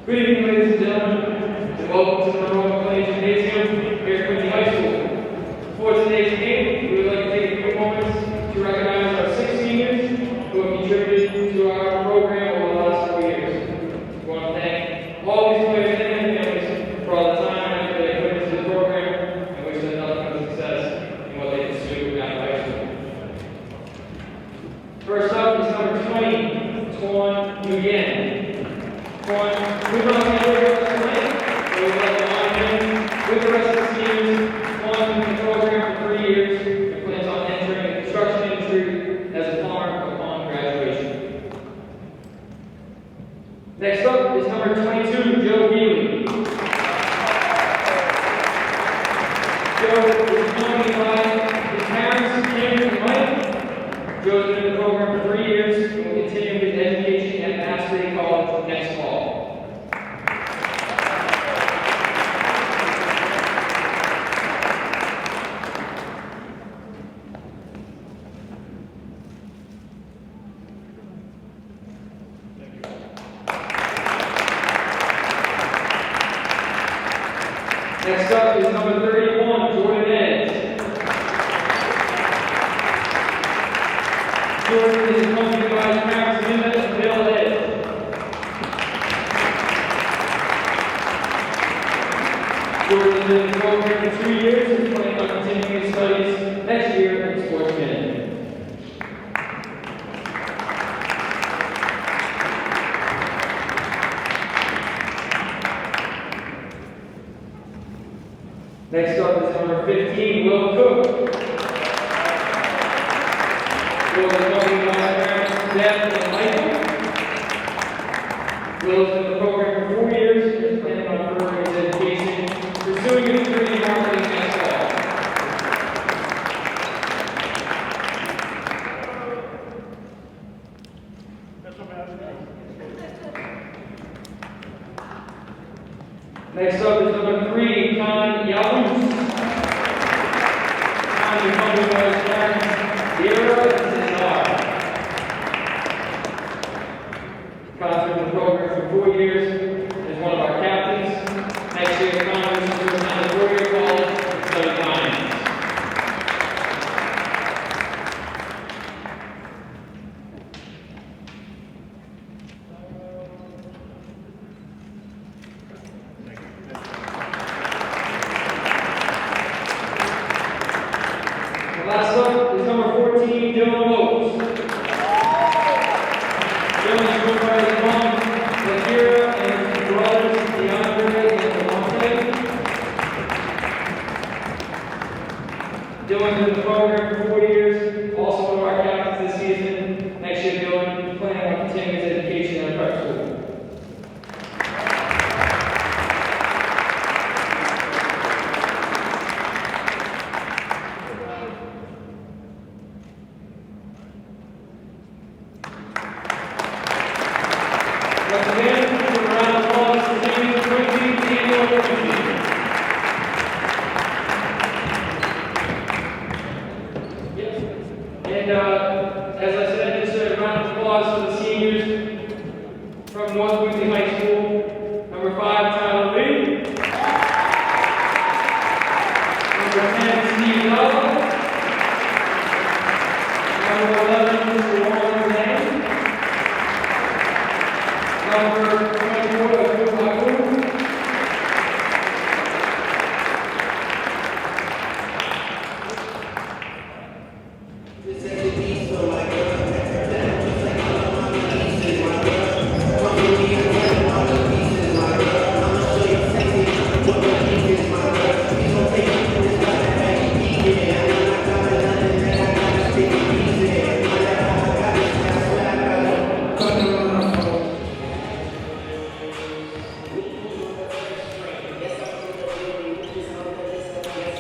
Good evening, ladies and gentlemen, and welcome to the Monroe McLean Gymnasium here at Quincy High School. For today's game, we would like to take a few moments to recognize our 6 seniors who have contributed to our program over the last 4 years. We want to thank all these players and their families for all the time and effort they put into the program, and wish them nothing but success in what they pursue at high school. First up is number 20, Tuan Nguyen. Tuan, we want to thank you tonight, so we'd like to honor him with the rest of the seniors. Tuan has been in the program for 3 years and plans on entering the construction industry as a plumber upon graduation. Next up is number 22, Joe Healy. Joe is accompanied by his parents, Kim and Mike. Joe's been in the program for 3 years and will continue his education at Mass City College next fall. Next up is number 31, Jordan Edds. Jordan is accompanied by his parents, Linda and Bill Edds. Jordan has been in the program for 2 years and plans on continuing his studies next year in sports management. Next up is number 15, Will Cook. Will is accompanied by his parents, Deb and Michael. Will has been in the program for 4 years and is planning on furthering his education, pursuing a degree in marketing next fall. Next up is number 3, Khan Yalus. Khan is accompanied by his parents, Dira and Cesar. Khan's been in the program for 4 years and is one of our captains. Next year, Khan is to attend a 4-year college and study finance. Last up is number 14, Dylan Lopes. Dylan is joined by his mom, Lakira, and his brothers, DeAndre and Devontae. Dylan's been in the program for 4 years, also one of our captains this season. Next year, Dylan is planning on continuing his education at prep school. Once again, a round of applause for the team of Quincy annual Quincy. And as I said, just a round of applause for the seniors from North Quincy High School. Number 5, Tyler Lee. Number 10, Steve Love. Number 11, Mr. Warren Zane. Number 24, Abdul Baku.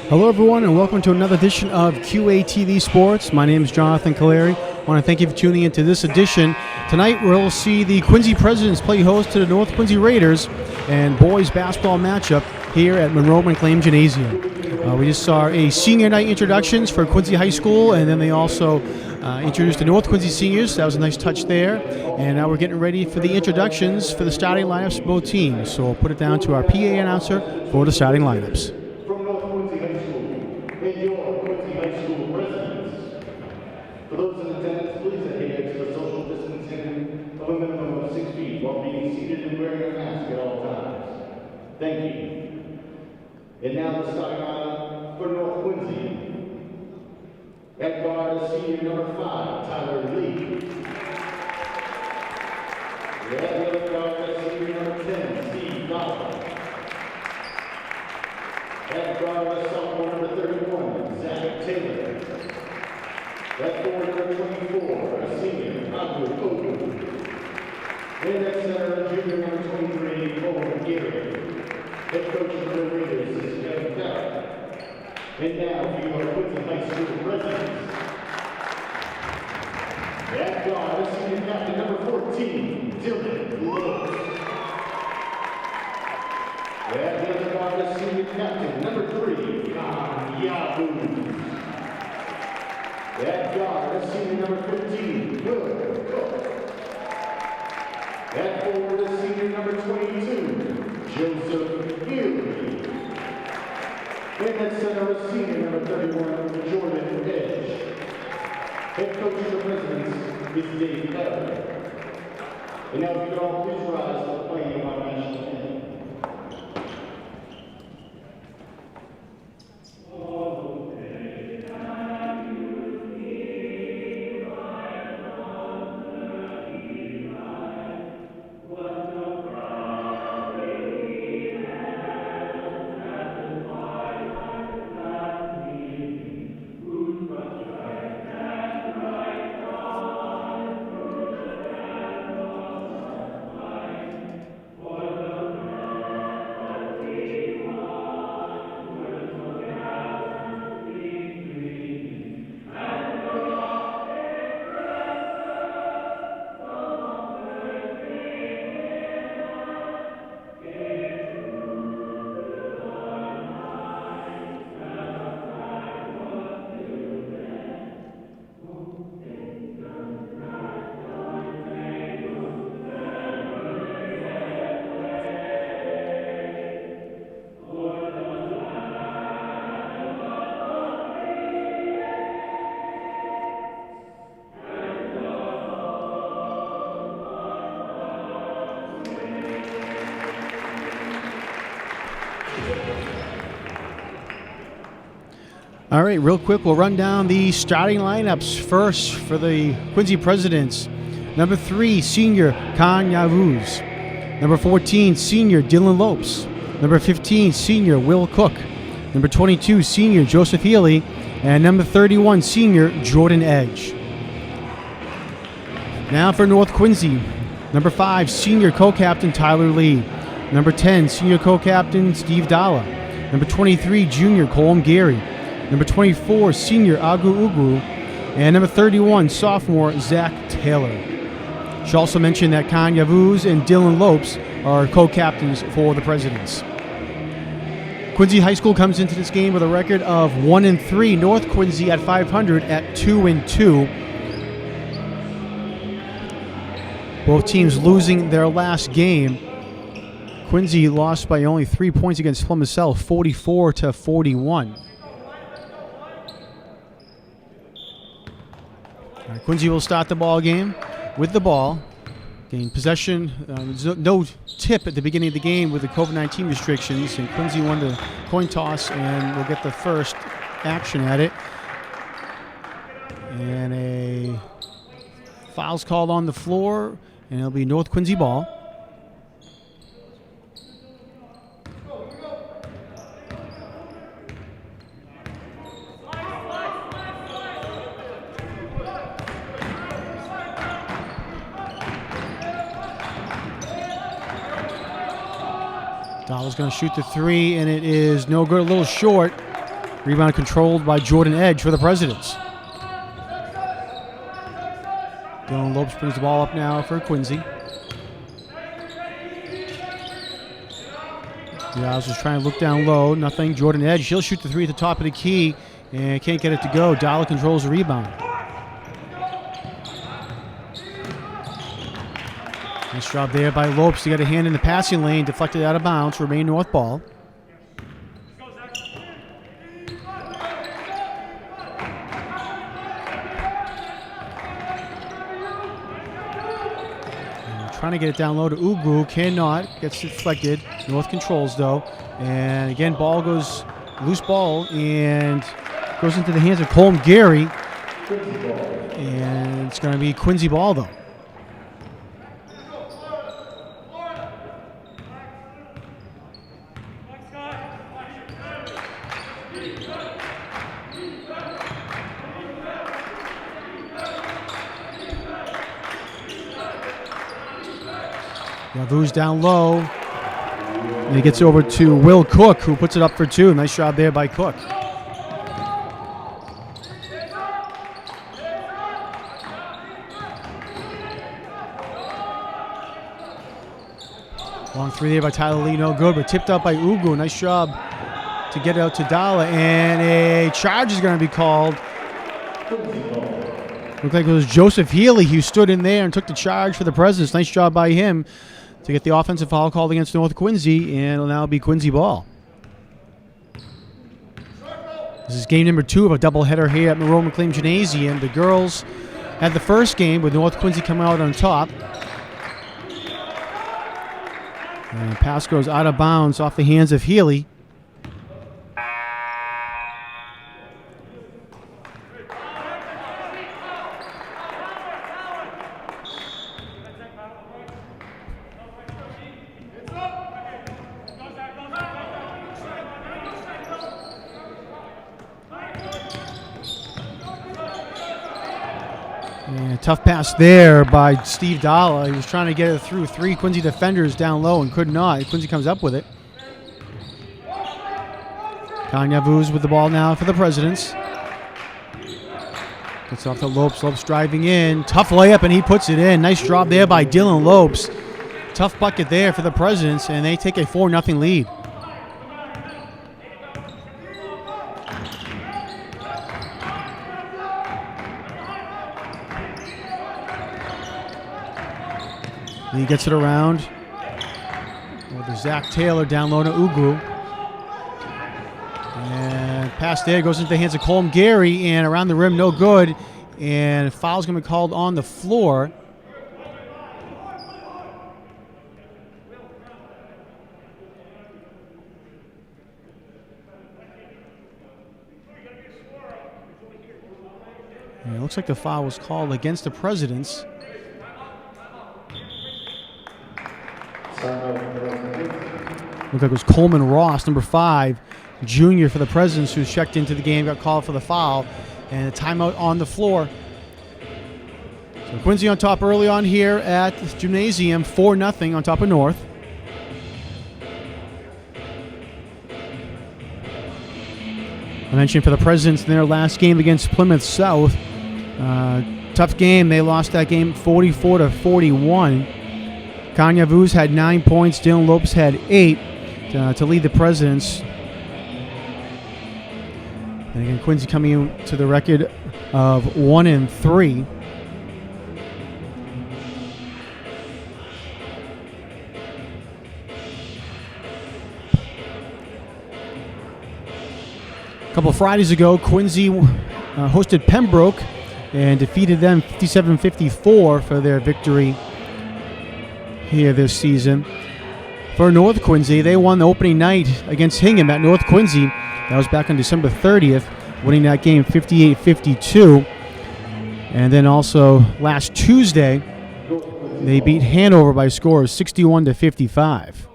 Hello everyone and welcome to another edition of QATV Sports. My name is Jonathan Caleri. I want to thank you for tuning into this edition. Tonight we'll see the Quincy Presidents play host to the North Quincy Raiders and boys basketball matchup here at Monroe McLean Gymnasium. We just saw a senior night introductions for Quincy High School, and then they also introduced the North Quincy seniors. That was a nice touch there. And now we're getting ready for the introductions for the starting lineups for both teams. So we'll put it down to our PA announcer for the starting lineups. From North Quincy High School, and your Quincy High School residents. For those in attendance, please adhere to the social distancing of a minimum of 6 feet while being seated and wearing a mask at all times. Thank you. And now the starting lineup for North Quincy. At guard is senior number 5, Tyler Lee. At left guard is senior number 10, Steve Dollar. At guard is sophomore number 31, Zach Taylor. At forward number 24, a senior, Abu Ogu. And at center, junior number 23, Cole Gary. Head coach of the Raiders is Kevin Barrett. And now for your Quincy High School residents. At guard is senior captain number 14, Dylan Lewis. At the other guard is senior captain number 3, Khan Yabu. At guard is senior number 15, Will Cook. At forward is senior number 22, Joseph Healy. And at center is senior number 31, Jordan Edge. Head coach of the Presidents is Dave Barrett. And now if you could all please rise for the playing of our national anthem. All right, real quick, we'll run down the starting lineups first for the Quincy Presidents. Number 3, senior Khan Yavuz. Number 14, senior Dylan Lopes. Number 15, senior Will Cook. Number 22, senior Joseph Healy. And number 31, senior Jordan Edge. Now for North Quincy. Number 5, senior co-captain Tyler Lee. Number 10, senior co-captain Steve Dalla. Number 23, junior Colm Gary. Number 24, senior Agu Ugu. And number 31, sophomore Zach Taylor. Should also mention that Khan Yavuz and Dylan Lopes are co-captains for the Presidents. Quincy High School comes into this game with a record of 1-3. North Quincy at 500 at 2-2. Both teams losing their last game. Quincy lost by only 3 points against Plymouth South, 44-41. Quincy will start the ball game with the ball. Gain possession. There's no tip at the beginning of the game with the COVID-19 restrictions, and Quincy won the coin toss and will get the first action at it. And a foul's called on the floor, and it'll be North Quincy ball. Dalla's going to shoot the 3, and it is no good, a little short. Rebound controlled by Jordan Edge for the Presidents. Dylan Lopes brings the ball up now for Quincy. Diaz is trying to look down low, nothing. Jordan Edge, he'll shoot the 3 at the top of the key and can't get it to go. Dalla controls the rebound. Nice job there by Lopes to get a hand in the passing lane, deflected out of bounds, remain North ball. Trying to get it down low to Ugu, cannot, gets deflected. North controls though, and again ball goes, loose ball, and goes into the hands of Colm Gary, and it's going to be Quincy ball though. Yavuz down low. And he gets over to Will Cook, who puts it up for two. Nice job there by Cook. Long three there by Tyler Lee, no good, but tipped up by Ugu. Nice job to get out to Dalla, and a charge is going to be called. Looked like it was Joseph Healy who stood in there and took the charge for the Presidents. Nice job by him to get the offensive foul called against North Quincy, and it'll now be Quincy ball. This is game number 2 of a doubleheader here at Monroe McLean Gymnasium. The girls had the first game with North Quincy coming out on top. And pass goes out of bounds off the hands of Healy. And tough pass there by Steve Dalla. He was trying to get it through 3 Quincy defenders down low and could not. Quincy comes up with it. Kanya Vuz with the ball now for the Presidents. Gets off to Lopes. Lopes driving in. Tough layup, and he puts it in. Nice job there by Dylan Lopes. Tough bucket there for the Presidents, and they take a 4-0 lead. He gets it around with Zach Taylor down low to Ugu. And pass there goes into the hands of Colm Gary, and around the rim, no good. And foul's going to be called on the floor. And it looks like the foul was called against the Presidents. Looked like it was Coleman Ross, number 5, junior for the Presidents, who checked into the game, got called for the foul, and a timeout on the floor. So Quincy on top early on here at the Gymnasium, 4-0 on top of North. I mentioned for the Presidents in their last game against Plymouth South, tough game. They lost that game 44-41. Kanya Vuz had 9 points. Dylan Lopes had 8 to lead the Presidents. And again, Quincy coming in to the record of 1-3. A couple of Fridays ago, Quincy hosted Pembroke and defeated them 57-54 for their victory here this season. For North Quincy, they won the opening night against Hingham at North Quincy. That was back on December 30th, winning that game 58-52. And then also last Tuesday, they beat Hanover by a score of 61-55.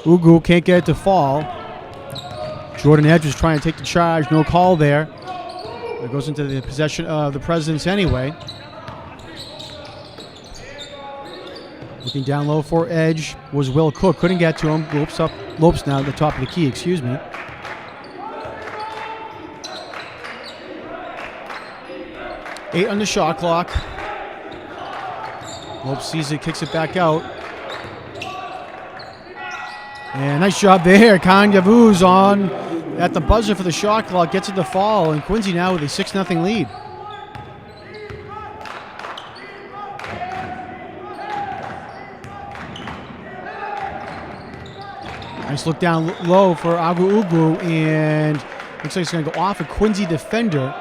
Ugu can't get it to fall. Jordan Edge was trying to take the charge. No call there. It goes into the possession of the Presidents anyway. Looking down low for Edge was Will Cook. Couldn't get to him. Lopes now at the top of the key, excuse me. Eight on the shot clock. Lopes sees it, kicks it back out. And nice job there. Kanya Vuz on at the buzzer for the shot clock, gets it to fall, and Quincy now with a 6-0 lead. Nice look down low for Agu Ugu, and looks like it's going to go off a Quincy defender.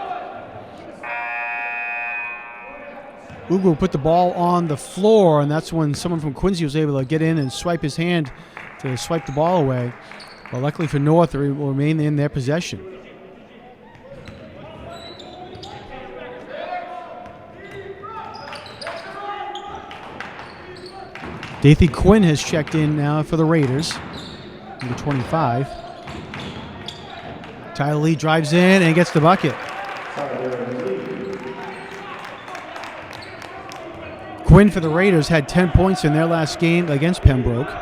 Ugu put the ball on the floor, and that's when someone from Quincy was able to get in and swipe his hand to swipe the ball away. But luckily for North, it will remain in their possession. Dathy Quinn has checked in now for the Raiders, number 25. Tyler Lee drives in and gets the bucket. Quinn for the Raiders had 10 points in their last game against Pembroke.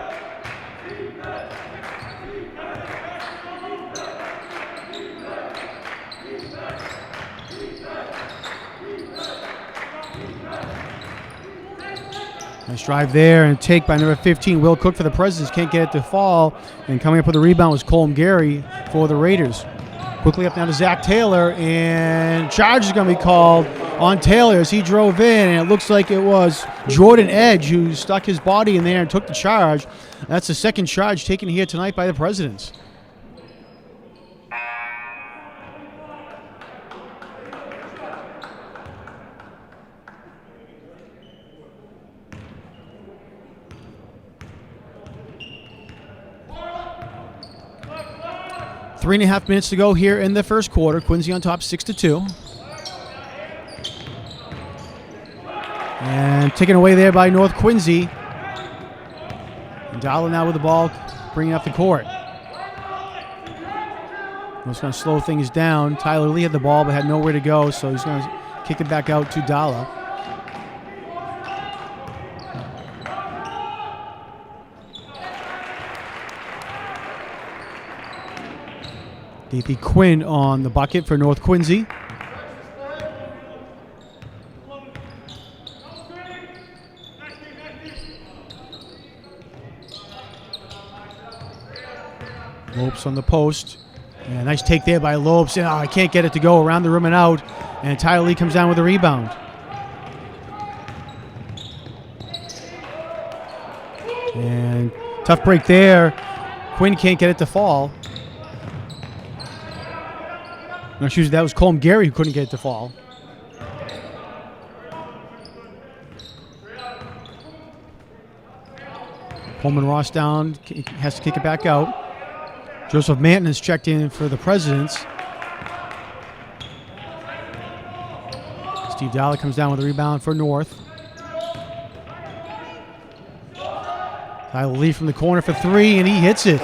Nice drive there and take by number 15, Will Cook for the Presidents. Can't get it to fall. And coming up with the rebound was Colm Gary for the Raiders. Quickly up now to Zach Taylor, and charge is going to be called on Taylor as he drove in, and it looks like it was Jordan Edge who stuck his body in there and took the charge. That's the second charge taken here tonight by the Presidents. Three and a half minutes to go here in the first quarter. Quincy on top 6-2. And taken away there by North Quincy. And Dalla now with the ball, bringing up the court. He's going to slow things down. Tyler Lee had the ball but had nowhere to go, so he's going to kick it back out to Dalla. Dathy Quinn on the bucket for North Quincy. Lopes on the post. And nice take there by Lopes. And I can't get it to go around the rim and out. And Tyler Lee comes down with a rebound. And tough break there. Quinn can't get it to fall. No, excuse me, that was Colm Gary who couldn't get it to fall. Coleman Ross down, has to kick it back out. Joseph Manton has checked in for the Presidents. Steve Dalla comes down with a rebound for North. Tyler Lee from the corner for three, and he hits it.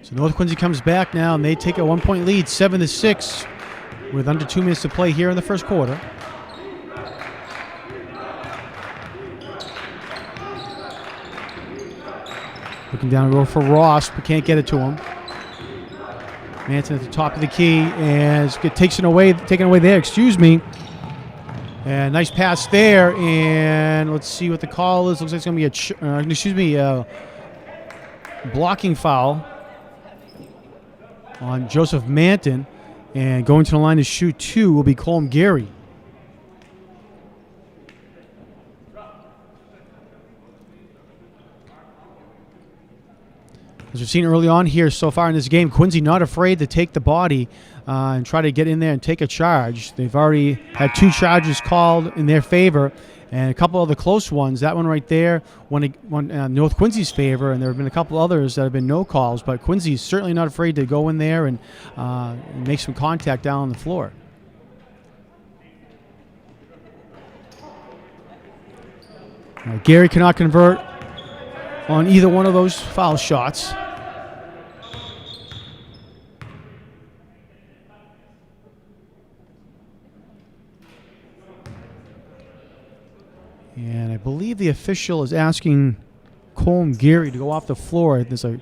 So North Quincy comes back now, and they take a 1-point lead, 7-6, with under 2 minutes to play here in the first quarter. Looking down low for Ross, but can't get it to him. Manson at the top of the key, and it taken away there, excuse me. And nice pass there, and let's see what the call is. Looks like it's going to be a blocking foul on Joseph Manton, and going to the line to shoot two will be Colm Gary. As we've seen early on here so far in this game, Quincy not afraid to take the body and try to get in there and take a charge. They've already had 2 charges called in their favor and a couple other close ones. That one right there won North Quincy's favor, and there have been a couple others that have been no calls, but Quincy's certainly not afraid to go in there and make some contact down on the floor. Gary cannot convert on either one of those foul shots. And I believe the official is asking Colm Gary to go off the floor. There's a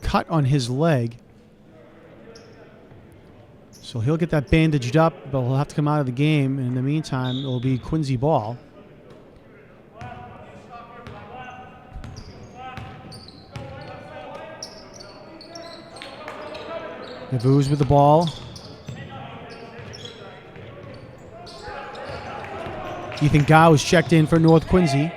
cut on his leg. So he'll get that bandaged up, but he'll have to come out of the game. And in the meantime, it will be Quincy ball. Navuz with the ball. Ethan Gow is checked in for North Quincy.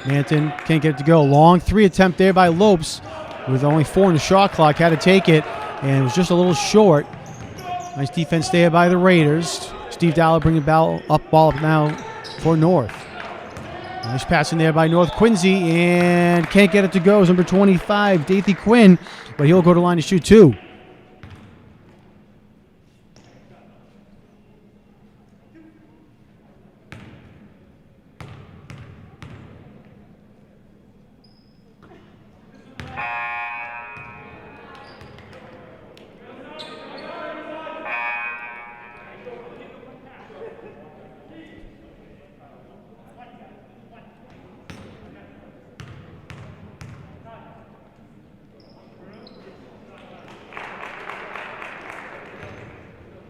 Manton can't get it to go. Long three attempt there by Lopes with only 4 in the shot clock. Had to take it and was just a little short. Nice defense there by the Raiders. Steve Dowler bringing ball up now for North. Nice passing there by North Quincy and can't get it to go. It's number 25, Dathy Quinn, but he'll go to line to shoot 2.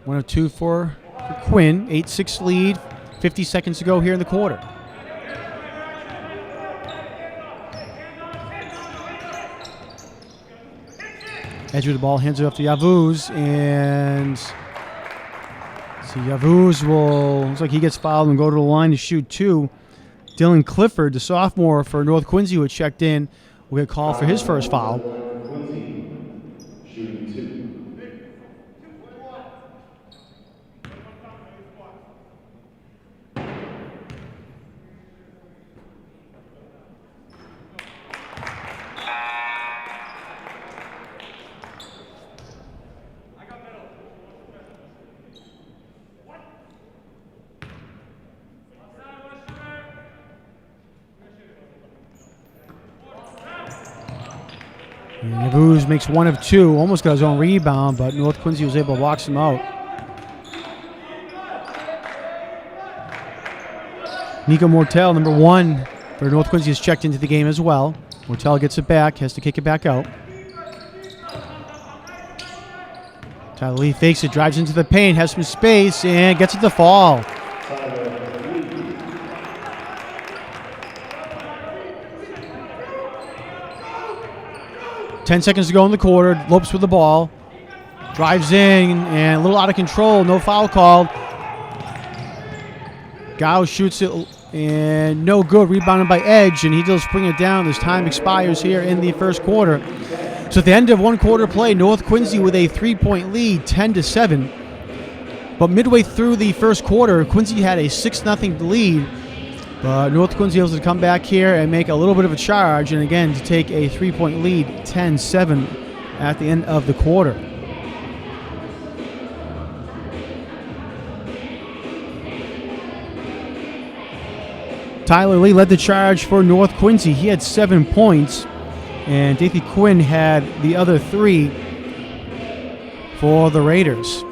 One of 2 for Quinn. 8-6 lead. 50 seconds to go here in the quarter. Edge of the ball, hands it off to Yavuz, and Yavuz looks like he gets fouled and go to the line to shoot 2. Dylan Clifford, the sophomore for North Quincy, who had checked in, will get called for his first foul. Quincy, shooting 2. Yavuz makes 1 of 2, almost got his own rebound, but North Quincy was able to box him out. Nico Mortel, number 1 for North Quincy, is checked into the game as well. Mortel gets it back, has to kick it back out. Tyler Lee fakes it, drives into the paint, has some space, and gets it to fall. 10 seconds to go in the quarter. Lopes with the ball. Drives in and a little out of control. No foul called. Gow shoots it and no good. Rebounded by Edge, and he does bring it down. His time expires here in the first quarter. So at the end of one quarter play, North Quincy with a 3-point lead, 10-7. But midway through the first quarter, Quincy had a 6-0 lead. But North Quincy was able to come back here and make a little bit of a charge, and again to take a 3-point lead, 10-7 at the end of the quarter. Tyler Lee led the charge for North Quincy. He had 7 points, and Dathy Quinn had the other 3 for the Raiders.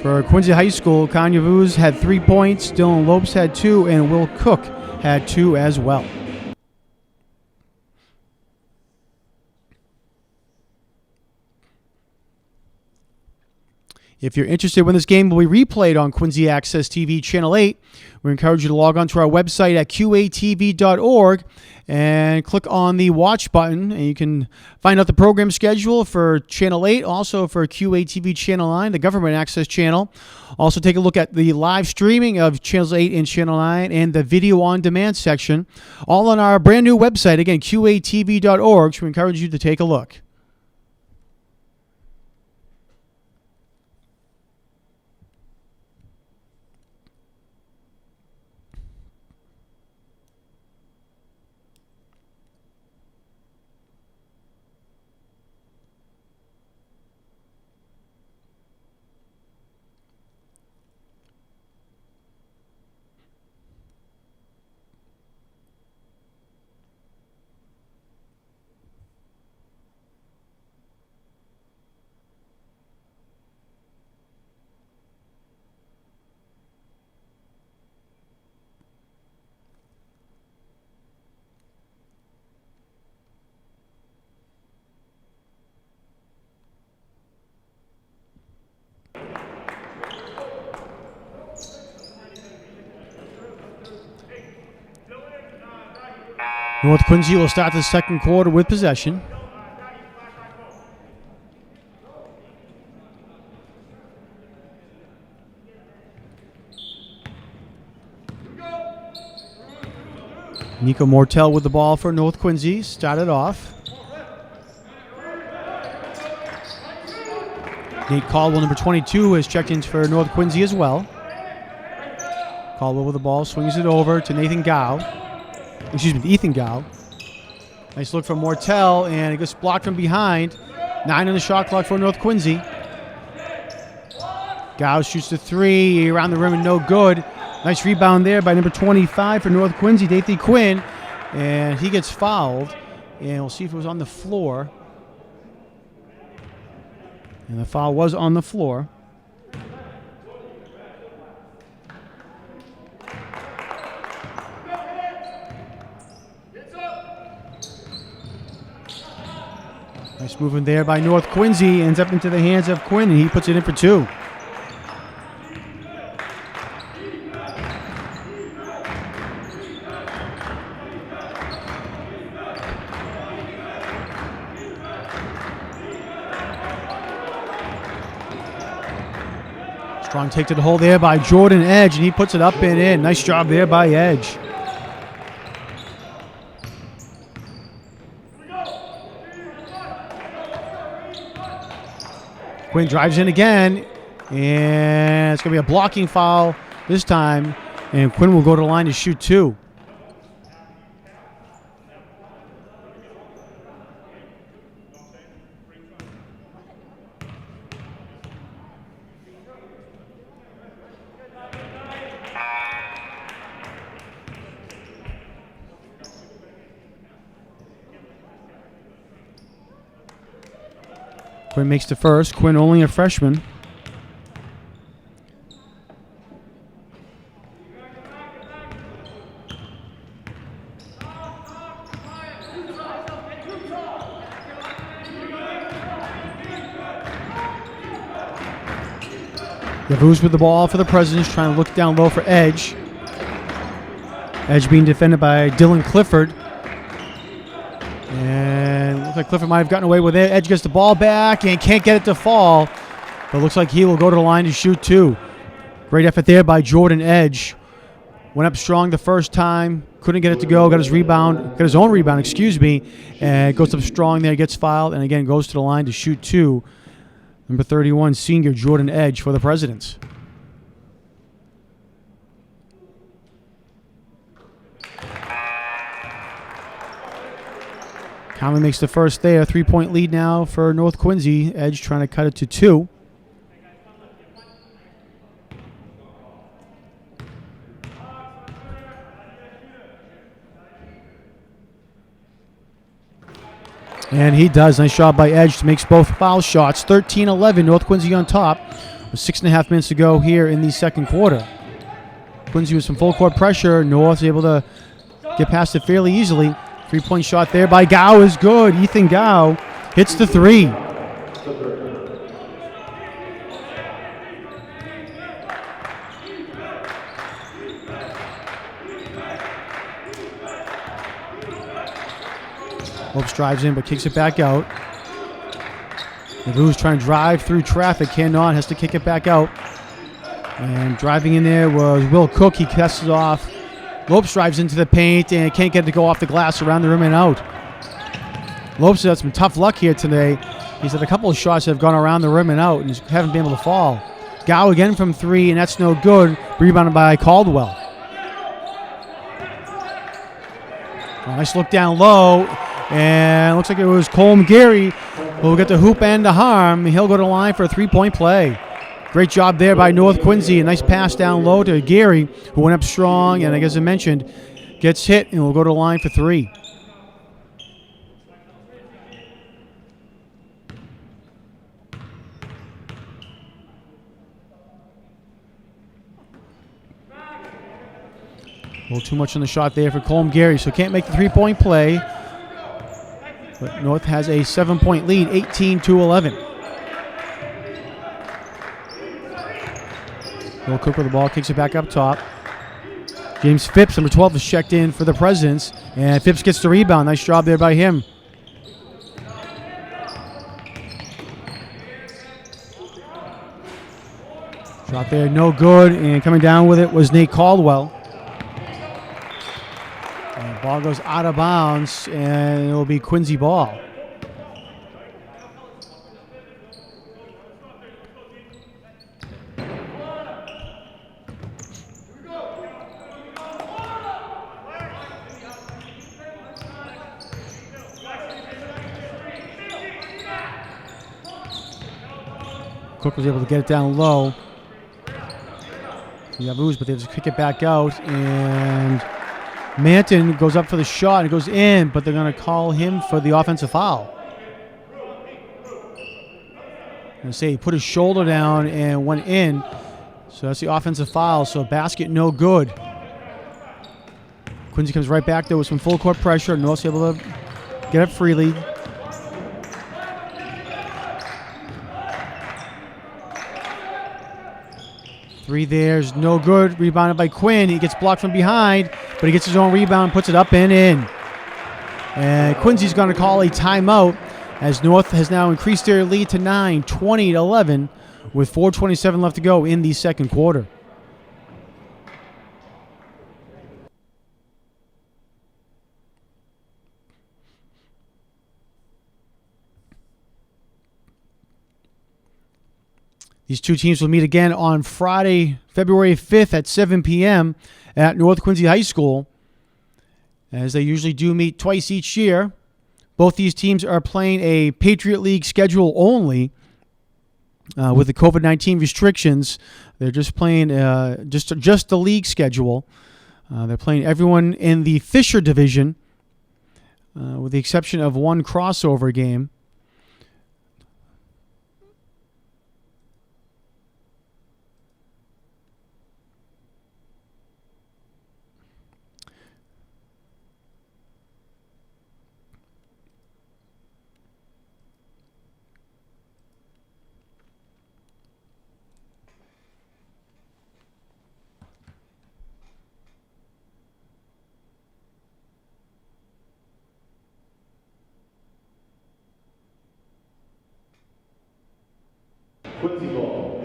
For Quincy High School, Kanye Vuz had 3 points, Dylan Lopes had 2, and Will Cook had 2 as well. If you're interested when this game will be replayed on Quincy Access TV Channel 8, we encourage you to log on to our website at qatv.org and click on the watch button, and you can find out the program schedule for Channel 8, also for QATV Channel 9, the government access channel. Also take a look at the live streaming of Channels 8 and Channel 9 and the video on demand section, all on our brand new website, again, qatv.org, so we encourage you to take a look. North Quincy will start the second quarter with possession. Nico Mortel with the ball for North Quincy. Started off. Nate Caldwell, number 22, has checked in for North Quincy as well. Caldwell with the ball, swings it over to Ethan Gow. Nice look from Mortel, and it gets blocked from behind. 9 on the shot clock for North Quincy. Gow shoots the 3 around the rim and no good. Nice rebound there by number 25 for North Quincy, Dathan Quinn, and he gets fouled. And we'll see if it was on the floor. And the foul was on the floor. Nice movement there by North Quincy. Ends up into the hands of Quinn, and he puts it in for 2. Strong take to the hole there by Jordan Edge, and he puts it up and in. Nice job there by Edge. Quinn drives in again, and it's going to be a blocking foul this time, and Quinn will go to the line to shoot 2. Quinn makes the first. Quinn only a freshman. Yavuz with the ball for the Presidents, trying to look down low for Edge. Edge being defended by Dylan Clifford. And looks like Clifford might have gotten away with it. Edge gets the ball back and can't get it to fall. But looks like he will go to the line to shoot 2. Great effort there by Jordan Edge. Went up strong the first time. Couldn't get it to go. Got his own rebound, and goes up strong there, gets fouled, and again goes to the line to shoot 2. Number 31, senior Jordan Edge for the Presidents. Conley makes the first there. 3-point lead now for North Quincy. Edge trying to cut it to 2. And he does. Nice shot by Edge. Makes both foul shots. 13-11. North Quincy on top with 6.5 minutes to go here in the second quarter. Quincy with some full court pressure. North is able to get past it fairly easily. 3-point shot there by Gow is good. Ethan Gow hits the 3. Lopes drives in but kicks it back out. Nagoo's trying to drive through traffic. Cannot, has to kick it back out. And driving in there was Will Cook. He casts it off. Lopes drives into the paint and can't get it to go off the glass around the rim and out. Lopes has had some tough luck here today. He's had a couple of shots that have gone around the rim and out and just haven't been able to fall. Gow again from 3, and that's no good. Rebounded by Caldwell. Nice look down low, and looks like it was Colm Gary who will get the hoop and the harm. He'll go to the line for a 3-point play. Great job there by North Quincy. A nice pass down low to Gary, who went up strong, and as I mentioned, gets hit and will go to the line for 3. A little too much on the shot there for Colm Gary, so can't make the 3-point play. But North has a 7-point lead, 18-11. Will Cook with the ball, kicks it back up top. James Phipps, number 12, is checked in for the Presidents. And Phipps gets the rebound. Nice job there by him. Shot there, no good. And coming down with it was Nate Caldwell. And the ball goes out of bounds, and it will be Quincy ball. Cook was able to get it down low. Yavuz, but they just kick it back out, and Manton goes up for the shot and it goes in, but they're going to call him for the offensive foul. I'm going to say he put his shoulder down and went in, so that's the offensive foul. So basket no good. Quincy comes right back there with some full court pressure. North's able to get up freely. Three there's no good. Rebounded by Quinn. He gets blocked from behind, but he gets his own rebound, puts it up and in. And Quincy's going to call a timeout as North has now increased their lead to 9, 20-11, with 4:27 left to go in the second quarter. These two teams will meet again on Friday, February 5th at 7 p.m. at North Quincy High School, as they usually do meet twice each year. Both these teams are playing a Patriot League schedule only with the COVID-19 restrictions. They're just playing just the league schedule. They're playing everyone in the Fisher division with the exception of one crossover game. Quincy ball.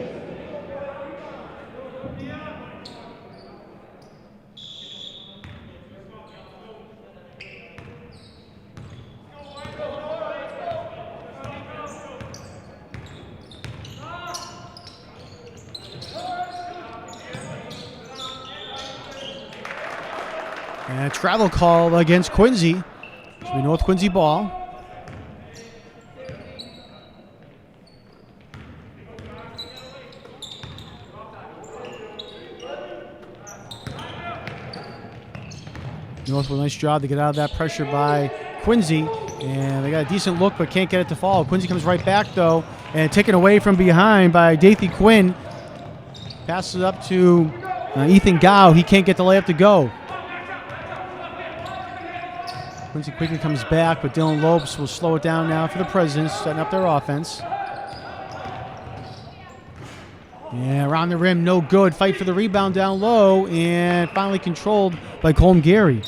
And a travel call against Quincy. Should be North Quincy ball. North with a nice job to get out of that pressure by Quincy. And they got a decent look, but can't get it to fall. Quincy comes right back, though, and taken away from behind by Dathy Quinn. Passes it up to Ethan Gow. He can't get the layup to go. Quincy quickly comes back, but Dylan Lopes will slow it down now for the Presidents, setting up their offense. Yeah, around the rim, no good. Fight for the rebound down low, and finally controlled by Colm Gary.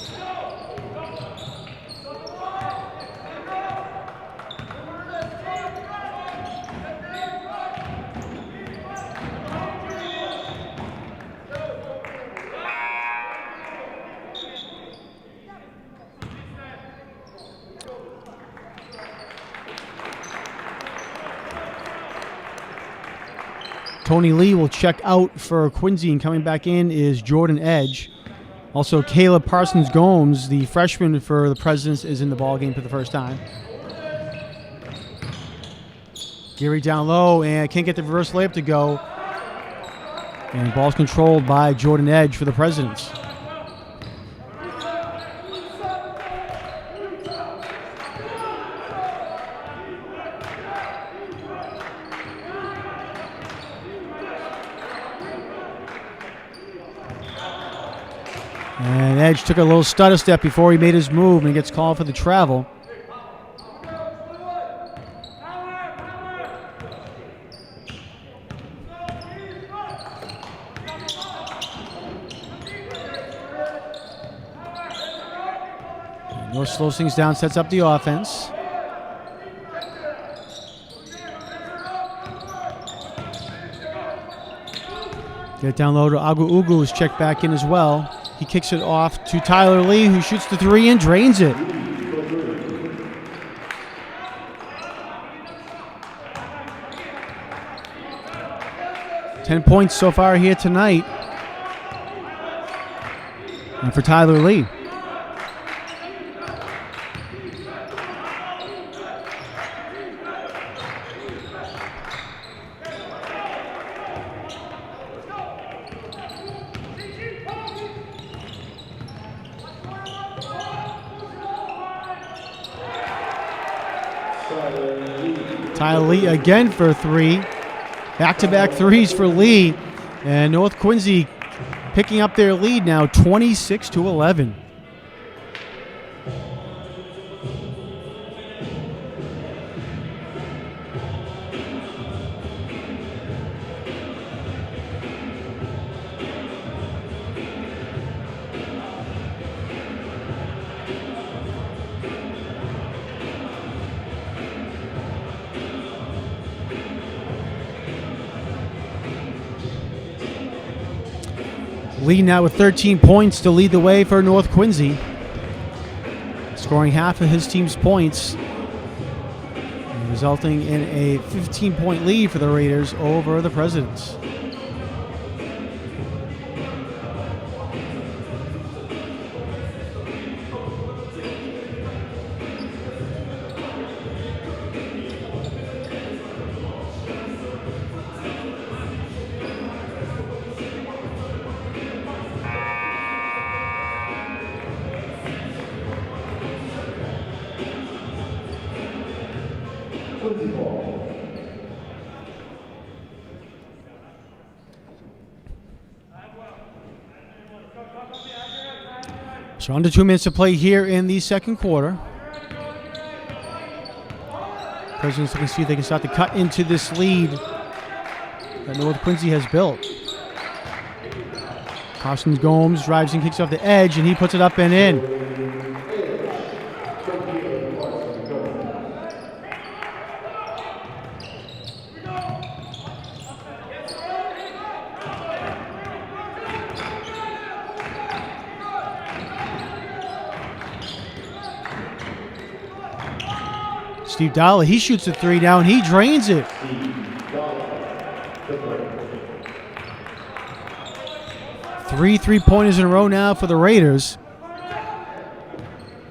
Tony Lee will check out for Quincy, and coming back in is Jordan Edge. Also, Caleb Parsons-Gomes, the freshman for the Presidents, is in the ballgame for the first time. Gary down low, and can't get the reverse layup to go. And ball's controlled by Jordan Edge for the Presidents. And Edge took a little stutter step before he made his move and gets called for the travel. North slows things down, sets up the offense. Get it down low to Agu Ugu, who's checked back in as well. He kicks it off to Tyler Lee, who shoots the three and drains it. Points so far here tonight. And for Tyler Lee. Tyler Lee again for three. Back-to-back threes for Lee. And North Quincy picking up their lead now, 26-11. Lee now with 13 points to lead the way for North Quincy. Scoring half of his team's points, resulting in a 15-point lead for the Raiders over the Presidents. So under 2 minutes to play here in the second quarter. Presidents looking to see if they can start to cut into this lead that North Quincy has built. Carson Gomes drives and kicks off the edge, and he puts it up and in. Steve Dollar, he shoots a three down. He drains it. 3 3-pointers in a row now for the Raiders.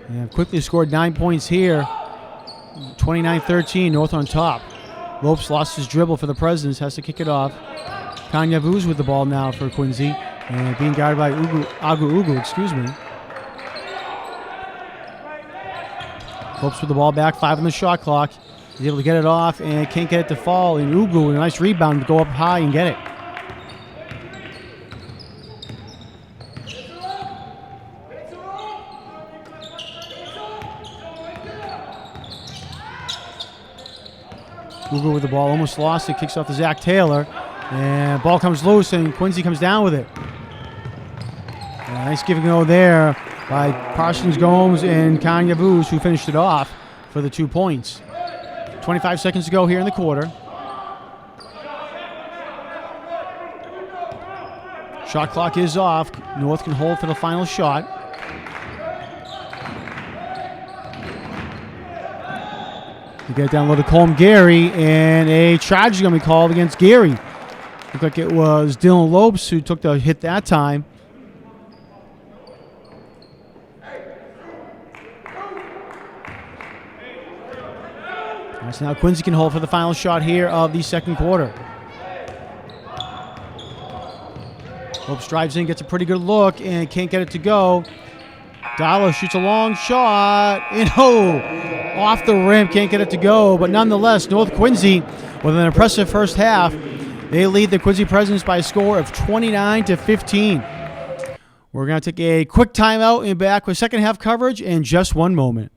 And quickly scored 9 points here. 29-13, North on top. Lopes lost his dribble for the Presidents, has to kick it off. Kanya Vuz with the ball now for Quincy. And being guarded by Agu Ugu, excuse me. Lopes with the ball back, 5 on the shot clock. He's able to get it off and can't get it to fall. And Ugu with a nice rebound to go up high and get it. Ugu with the ball, almost lost it, kicks off to Zach Taylor. And ball comes loose and Quincy comes down with it. And a nice give and go there by Parsons Gomes and Kanya Vuz, who finished it off for the 2 points. 25 seconds to go here in the quarter. Shot clock is off. North can hold for the final shot. We get down low to Colm Gary, and a charge is going to be called against Gary. Looked like it was Dylan Lopes who took the hit that time. So now Quincy can hold for the final shot here of the second quarter. Lopes drives in, gets a pretty good look, and can't get it to go. Dollar shoots a long shot, and off the rim, can't get it to go. But nonetheless, North Quincy, with an impressive first half, they lead the Quincy Presidents by a score of 29-15. We're going to take a quick timeout and back with second half coverage in just one moment.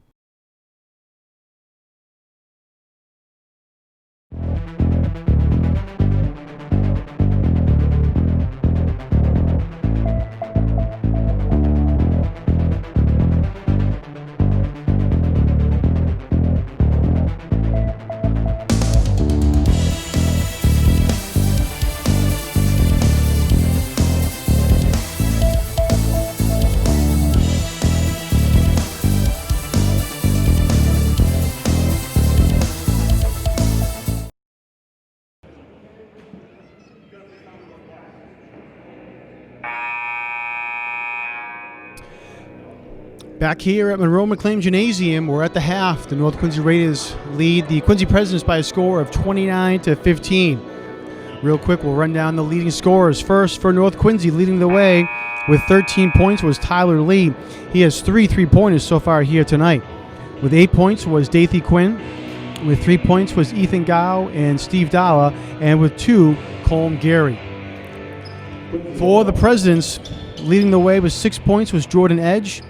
Back here at Monroe McLean Gymnasium, we're at the half. The North Quincy Raiders lead the Quincy Presidents by a score of 29-15. Real quick, we'll run down the leading scorers. First, for North Quincy, leading the way with 13 points was Tyler Lee. He has 3 3-pointers so far here tonight. With 8 points was Dathy Quinn. With 3 points was Ethan Gow and Steve Dalla. And with 2, Colm Gary. For the Presidents, leading the way with 6 points was Jordan Edge.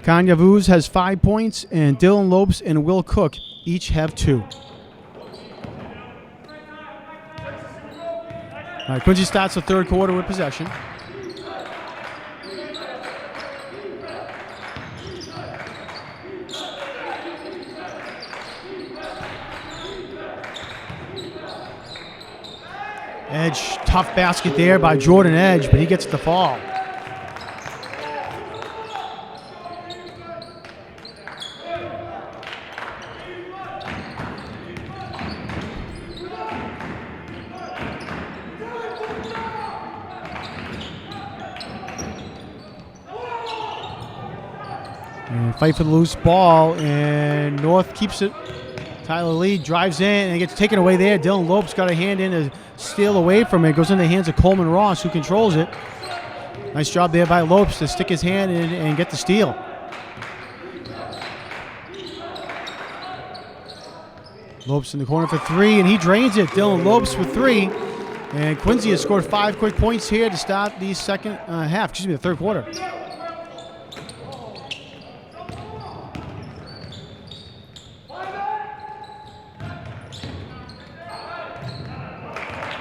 Kanya Vuz has 5 points, and Dylan Lopes and Will Cook each have 2. All right, Quincy starts the third quarter with possession. Edge, tough basket there by Jordan Edge, but he gets the fall. And fight for the loose ball, and North keeps it. Tyler Lee drives in and it gets taken away there. Dylan Lopes got a hand in to steal away from it. Goes in the hands of Coleman Ross, who controls it. Nice job there by Lopes to stick his hand in and get the steal. Lopes in the corner for 3, and he drains it. Dylan Lopes with 3. And Quincy has scored 5 quick points here to start the the third quarter.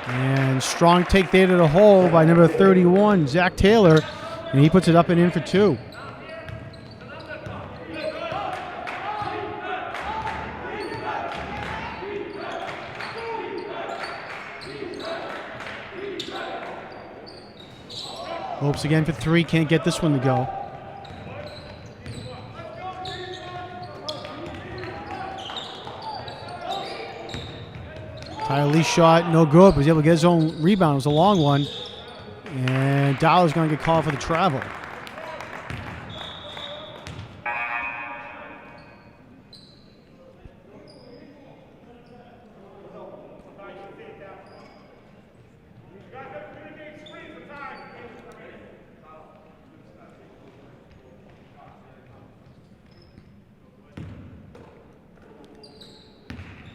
And strong take there to the hole by number 31, Zach Taylor, and he puts it up and in for 2. Lopes again for 3, can't get this one to go. Tyler Lee's shot, no good, but was able to get his own rebound. It was a long one. And Dollar's going to get called for the travel.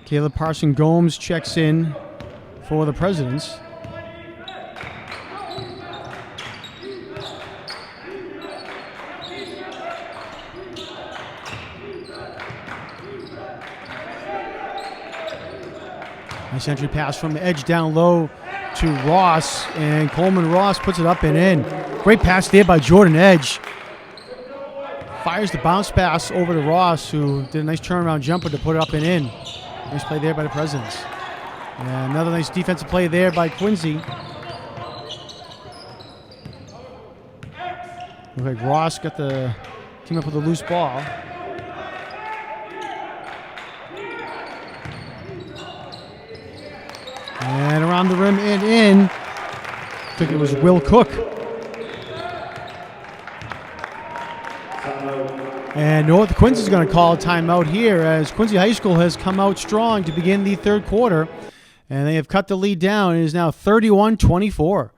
Caleb Parson Gomes checks in for the Presidents. Nice entry pass from the edge down low to Ross, and Coleman Ross puts it up and in. Great pass there by Jordan Edge. Fires the bounce pass over to Ross, who did a nice turnaround jumper to put it up and in. Nice play there by the Presidents. And another nice defensive play there by Quincy. Looks like Ross came up with a loose ball. And around the rim and in. I think it was Will Cook. And North Quincy is going to call a timeout here as Quincy High School has come out strong to begin the third quarter. And they have cut the lead down. It is now 31-24.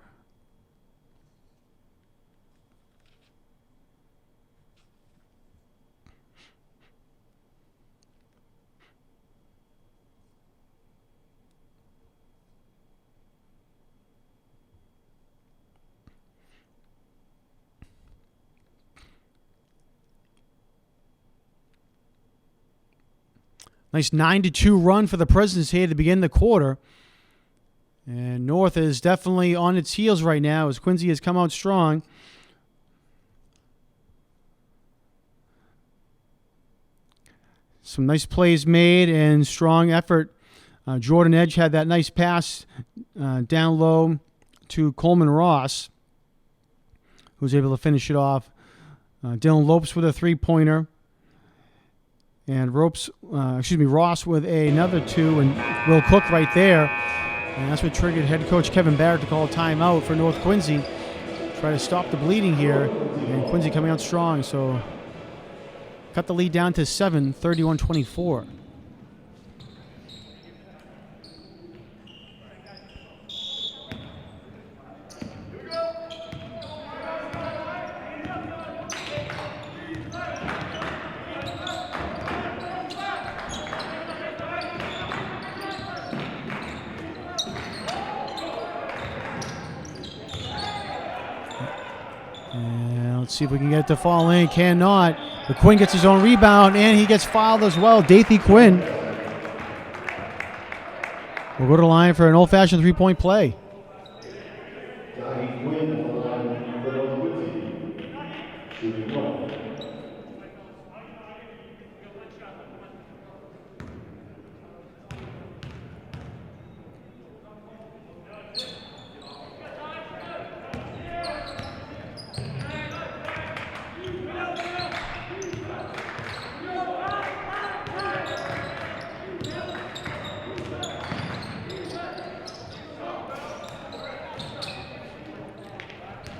Nice 9-2 run for the Presidents here to begin the quarter. And North is definitely on its heels right now as Quincy has come out strong. Some nice plays made and strong effort. Jordan Edge had that nice pass down low to Coleman Ross, who was able to finish it off. Dylan Lopes with a three-pointer. And Ross with another 2, and Will Cook right there. And that's what triggered head coach Kevin Barrett to call a timeout for North Quincy. Try to stop the bleeding here. And Quincy coming out strong, so cut the lead down to 7, 31-24. And let's see if we can get it to fall in. Cannot. But Quinn gets his own rebound, and he gets fouled as well. Dathy Quinn will go to the line for an old-fashioned three-point play. Dathy Quinn on the line for North Quincy. Shooting 1.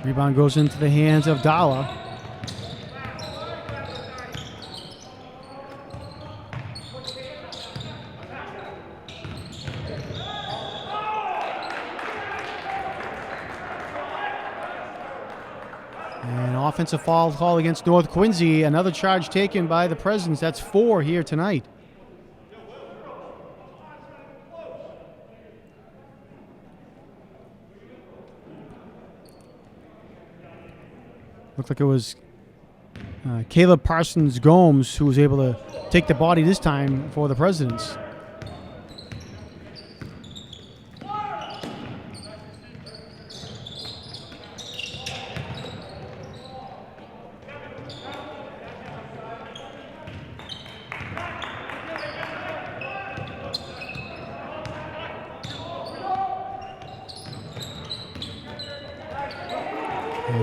Rebound goes into the hands of Dalla. And offensive foul call against North Quincy. Another charge taken by the Presidents. That's 4 here tonight. Looked like it was Caleb Parsons Gomes who was able to take the body this time for the Presidents.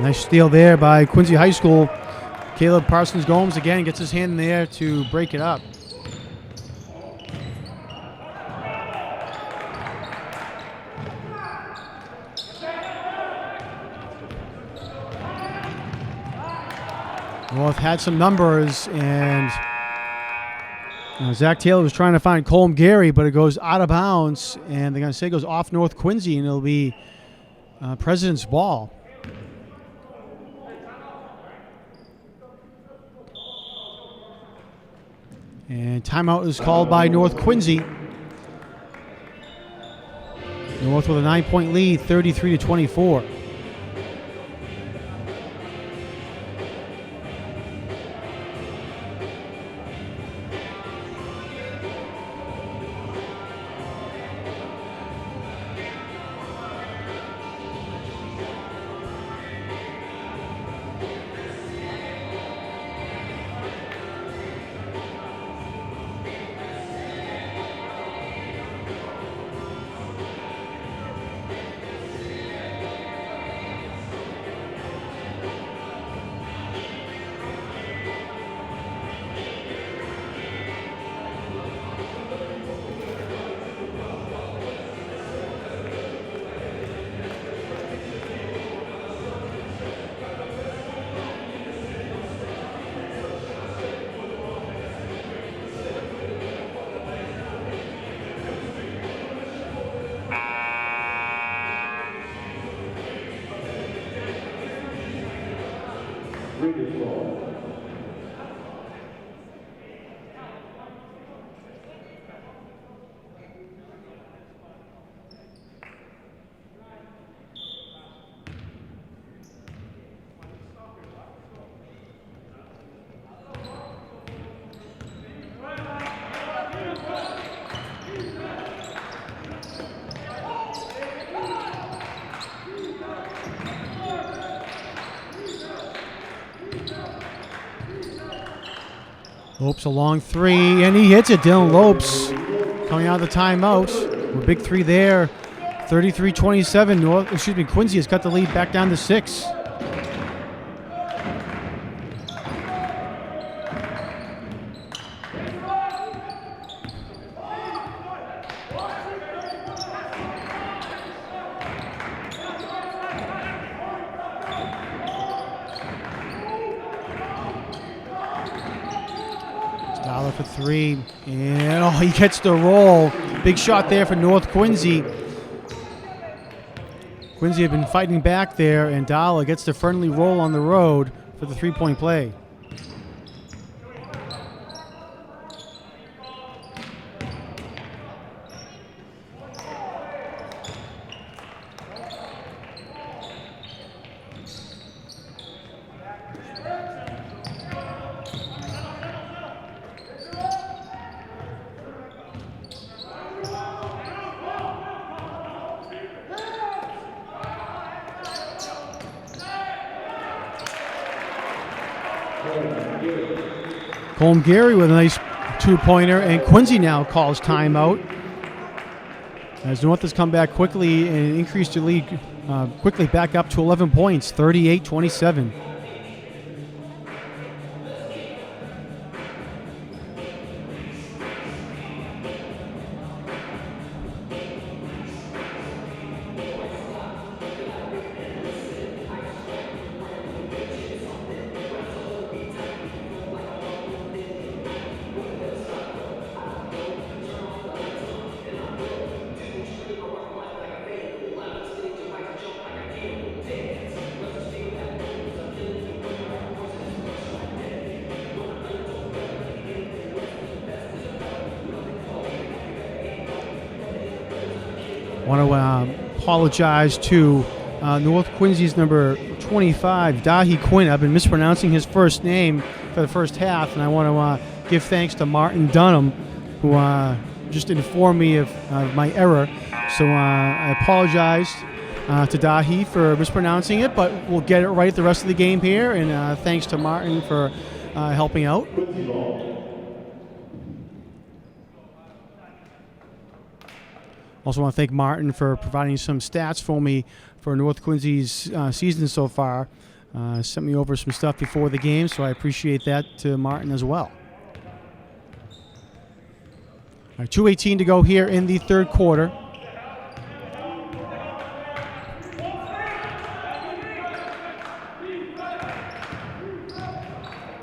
Nice steal there by Quincy High School. Caleb Parsons Gomes again gets his hand in there to break it up. North had some numbers, and Zach Taylor was trying to find Colm Gary, but it goes out of bounds, and they're going to say it goes off North Quincy, and it'll be President's ball. And timeout is called by North Quincy. North with a 9-point lead, 33-24. Raiders ball. Lopes a long three, and he hits it. Dylan Lopes coming out of the timeout. A big three there. 33-27. Quincy has cut the lead back down to 6. Dollar for three. And he gets the roll. Big shot there for North Quincy. Quincy had been fighting back there, and Dollar gets the friendly roll on the road for the three-point play. Colm Gary with a nice two-pointer, and Quincy now calls timeout as North has come back quickly and increased the lead quickly back up to 11 points, 38-27. Want to apologize to North Quincy's number 25, Dahi Quinn. I've been mispronouncing his first name for the first half, and I want to give thanks to Martin Dunham, who just informed me of my error. So I apologize to Dahi for mispronouncing it, but we'll get it right the rest of the game here, and thanks to Martin for helping out. Also want to thank Martin for providing some stats for me for North Quincy's season so far. Sent me over some stuff before the game, so I appreciate that to Martin as well. All right, 2:18 to go here in the third quarter.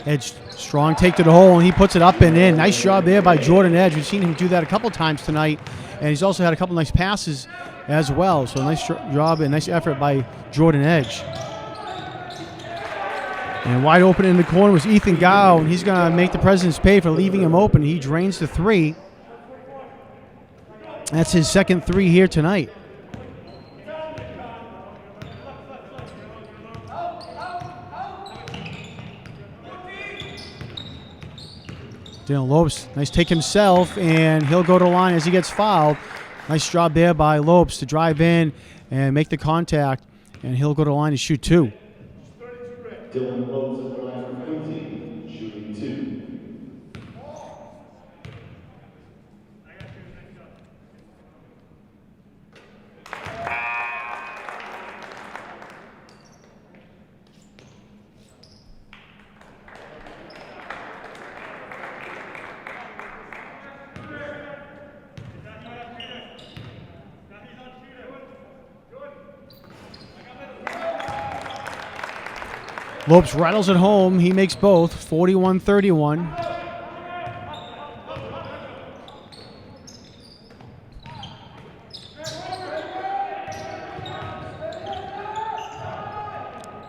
Edge, strong take to the hole, and he puts it up and in. Nice job there by Jordan Edge. We've seen him do that a couple times tonight. And he's also had a couple nice passes as well. So nice job and nice effort by Jordan Edge. And wide open in the corner was Ethan Gow, and he's going to make the Presidents pay for leaving him open. He drains the three. That's his second three here tonight. Dylan Lopes, nice take himself, and he'll go to the line as he gets fouled. Nice job there by Lopes to drive in and make the contact, and he'll go to the line and shoot two. Dylan Lopes at the line for Quincy, shooting two. Lopes rattles it home. He makes both, 41-31.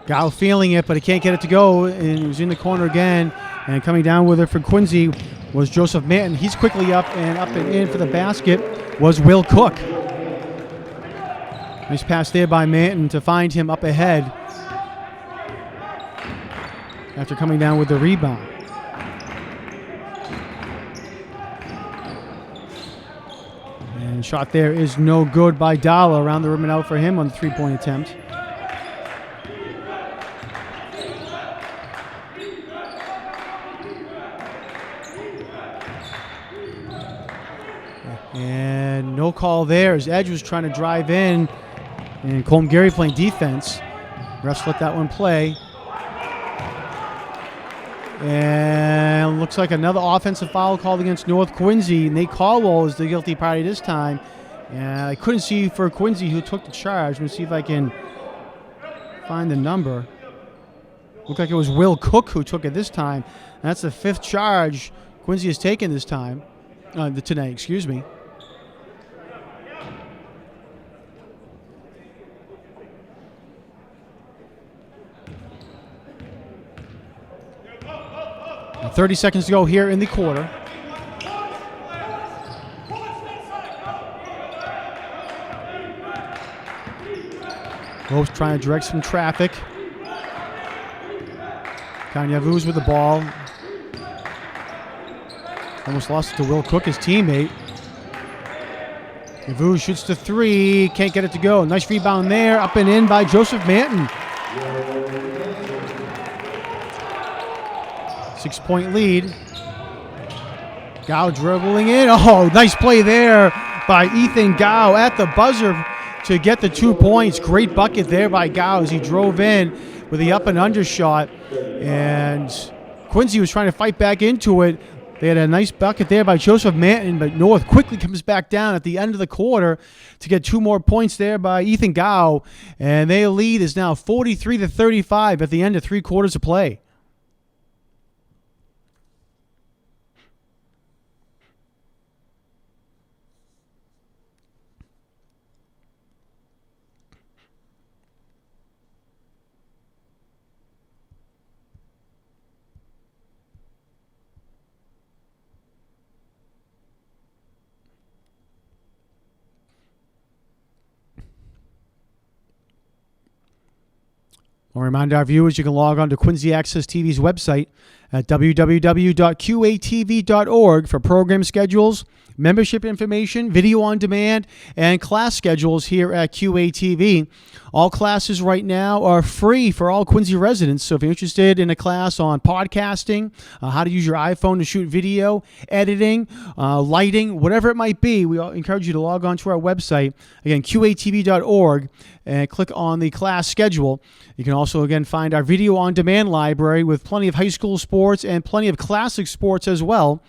Gow feeling it, but he can't get it to go, and he was in the corner again. And coming down with it for Quincy was Joseph Manton. He's quickly up and in for the basket was Will Cook. Nice pass there by Manton to find him up ahead after coming down with the rebound. And shot there is no good by Dollar. Around the rim and out for him on the three-point attempt. And no call there as Edge was trying to drive in, and Colm Gary playing defense. Refs let that one play. And looks like another offensive foul called against North Quincy. Nate Caldwell is the guilty party this time. And I couldn't see for Quincy who took the charge. Let me see if I can find the number. Looked like it was Will Cook who took it this time. And that's the fifth charge Quincy has taken this time, tonight, excuse me. And 30 seconds to go here in the quarter. Lopes trying to direct some traffic. Kanyavuz with the ball. Almost lost it to Will Cook, his teammate. Yavuz shoots the three. Can't get it to go. Nice rebound there. Up and in by Joseph Manton. 6-point lead. Gao dribbling in. Oh, nice play there by Ethan Gao at the buzzer to get the 2 points. Great bucket there by Gao as he drove in with the up and under shot. And Quincy was trying to fight back into it. They had a nice bucket there by Joseph Manton, but North quickly comes back down at the end of the quarter to get 2 more points there by Ethan Gao. And their lead is now 43-35 at the end of 3 quarters of play. I'll remind our viewers you can log on to Quincy Access TV's website at www.qatv.org for program schedules, membership information, video on demand, and class schedules here at QATV. All classes right now are free for all Quincy residents, so if you're interested in a class on podcasting, how to use your iPhone to shoot video, editing, lighting, whatever it might be, we encourage you to log on to our website, again, qatv.org, and click on the class schedule. You can also, again, find our video on demand library with plenty of high school sports and plenty of classic sports as well.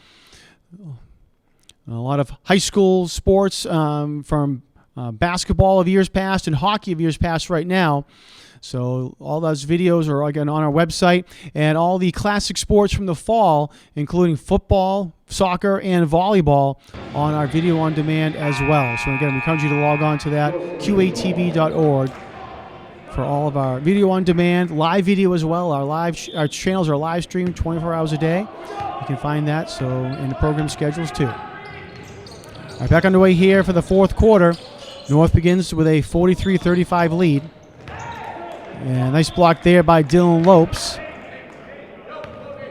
A lot of high school sports from basketball of years past and hockey of years past right now. So all those videos are, again, on our website. And all the classic sports from the fall, including football, soccer, and volleyball, on our video on demand as well. So again, we encourage you to log on to that, qatv.org, for all of our video on demand, live video as well. Our channels are live streamed 24 hours a day. You can find that in the program schedules too. All right, back underway here for the fourth quarter. North begins with a 43-35 lead. And nice block there by Dylan Lopes.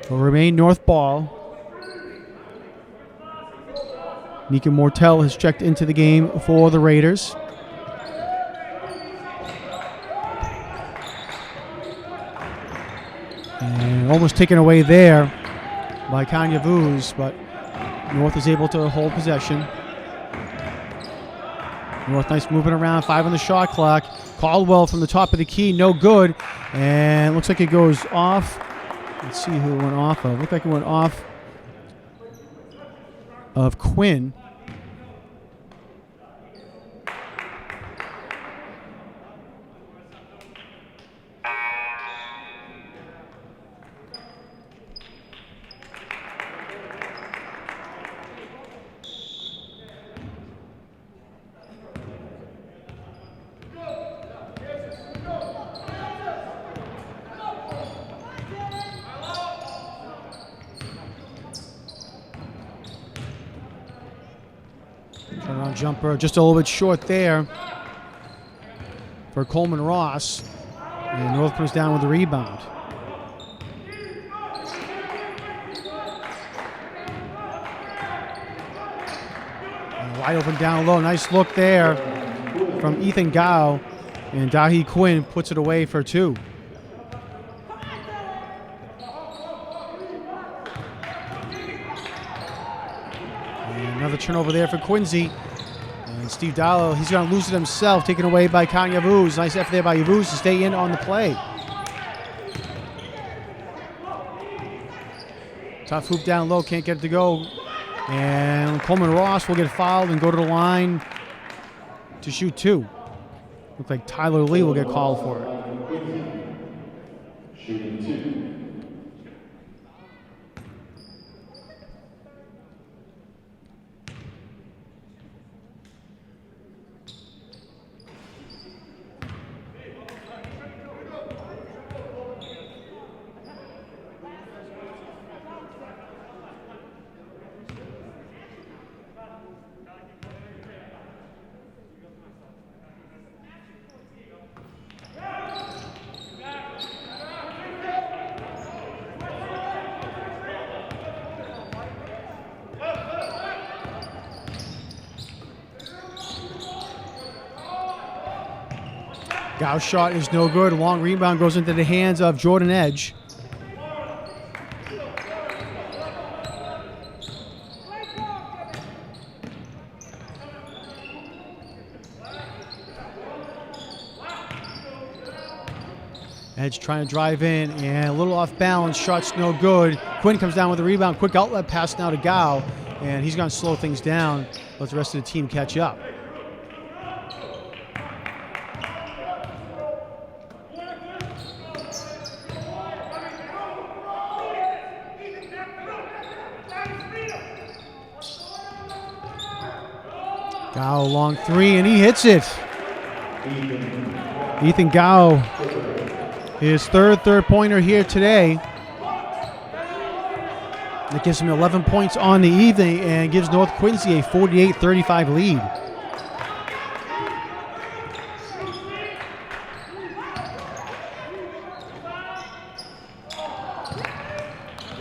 Will remain North ball. Nika Mortel has checked into the game for the Raiders. And almost taken away there by Kanyavuz, but North is able to hold possession. North nice moving around, 5 on the shot clock. Caldwell from the top of the key, no good. And looks like it goes off. Let's see who it went off of. Looked like it went off of Quinn. Turnaround jumper just a little bit short there for Coleman Ross. And North comes down with the rebound. And wide open down low. Nice look there from Ethan Gao. And Dahi Quinn puts it away for 2. Another turnover there for Quincy. And Steve Dallow, he's going to lose it himself, taken away by Kanyavuz. Nice effort there by Yavuz to stay in on the play. Tough hoop down low, can't get it to go. And Coleman Ross will get fouled and go to the line to shoot 2. Looks like Tyler Lee will get called for it. Shooting 2. Gau's shot is no good. Long rebound goes into the hands of Jordan Edge. Edge trying to drive in, and a little off balance. Shot's no good. Quinn comes down with the rebound. Quick outlet pass now to Gau, and he's going to slow things down. Let the rest of the team catch up. Gau long three, and he hits it. Ethan Gau, his third pointer here today. That gives him 11 points on the evening and gives North Quincy a 48-35 lead.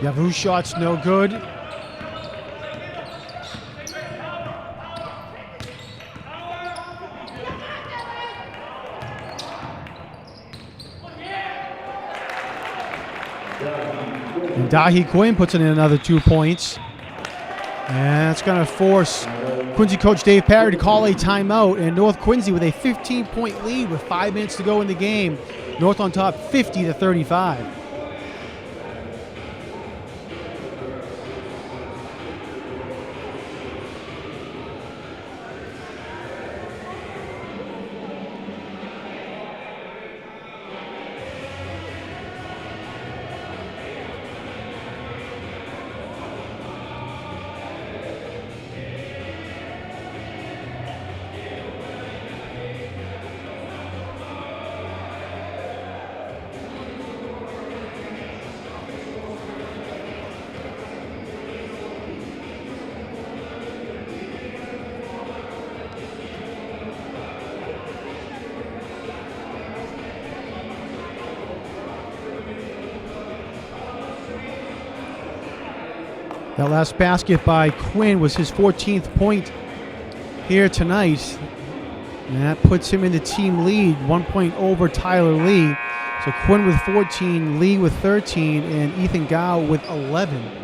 Yavu's shot's no good. And Dahi Quinn puts in another 2 points. And that's going to force Quincy coach Dave Parry to call a timeout. And North Quincy with a 15-point lead with 5 minutes to go in the game. North on top 50-35. That last basket by Quinn was his 14th point here tonight. And that puts him in the team lead, 1 point over Tyler Lee. So Quinn with 14, Lee with 13, and Ethan Gau with 11.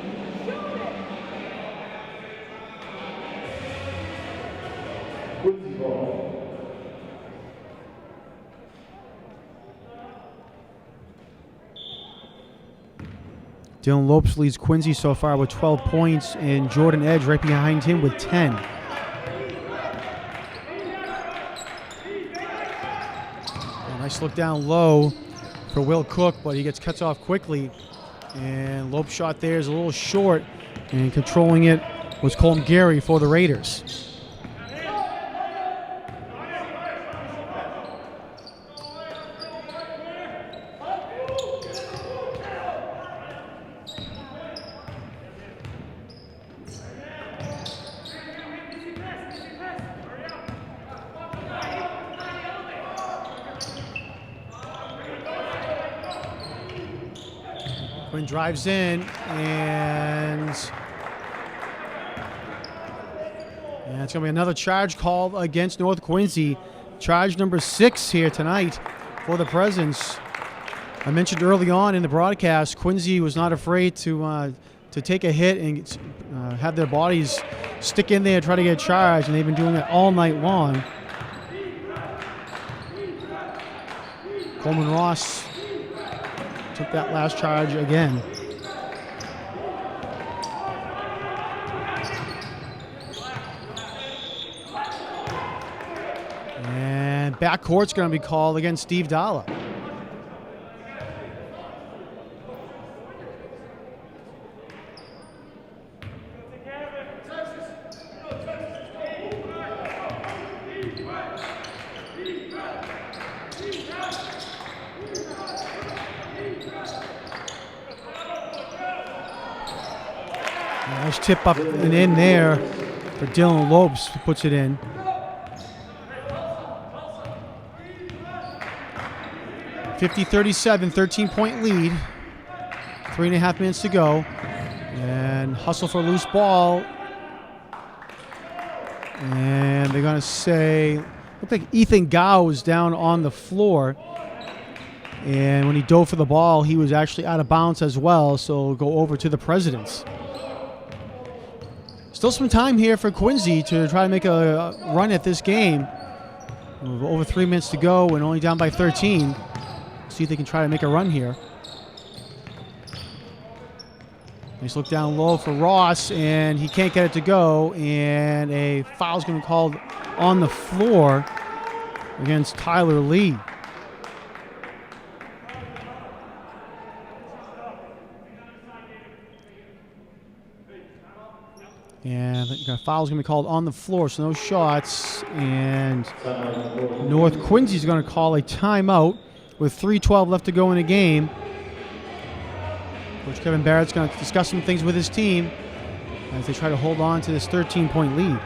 Dylan Lopes leads Quincy so far with 12 points, and Jordan Edge right behind him with 10. A nice look down low for Will Cook, but he gets cut off quickly. And Lopes' shot there is a little short, and controlling it was Colm Gary for the Raiders. Quinn drives in, and it's going to be another charge called against North Quincy. Charge number 6 here tonight for the Presence. I mentioned early on in the broadcast, Quincy was not afraid to take a hit and have their bodies stick in there and try to get charged, and they've been doing it all night long. Coleman Ross took that last charge again. And backcourt's going to be called against Steve Dalla. Nice tip up and in there for Dylan Lopes, who puts it in. (50-37), 13-point lead. 3.5 minutes to go. And hustle for a loose ball. And they're going to say, Looked like Ethan Gao was down on the floor. And when he dove for the ball, he was actually out of bounds as well. So we'll go over to the Presidents. Still some time here for Quincy to try to make a run at this game. Over 3 minutes to go and only down by 13. See if they can try to make a run here. Nice look down low for Ross, and he can't get it to go. And a foul's going to be called on the floor against Tyler Lee. And a foul's going to be called on the floor, so no shots. And North Quincy's going to call a timeout with 3:12 left to go in the game. Coach Kevin Barrett's going to discuss some things with his team as they try to hold on to this 13-point lead.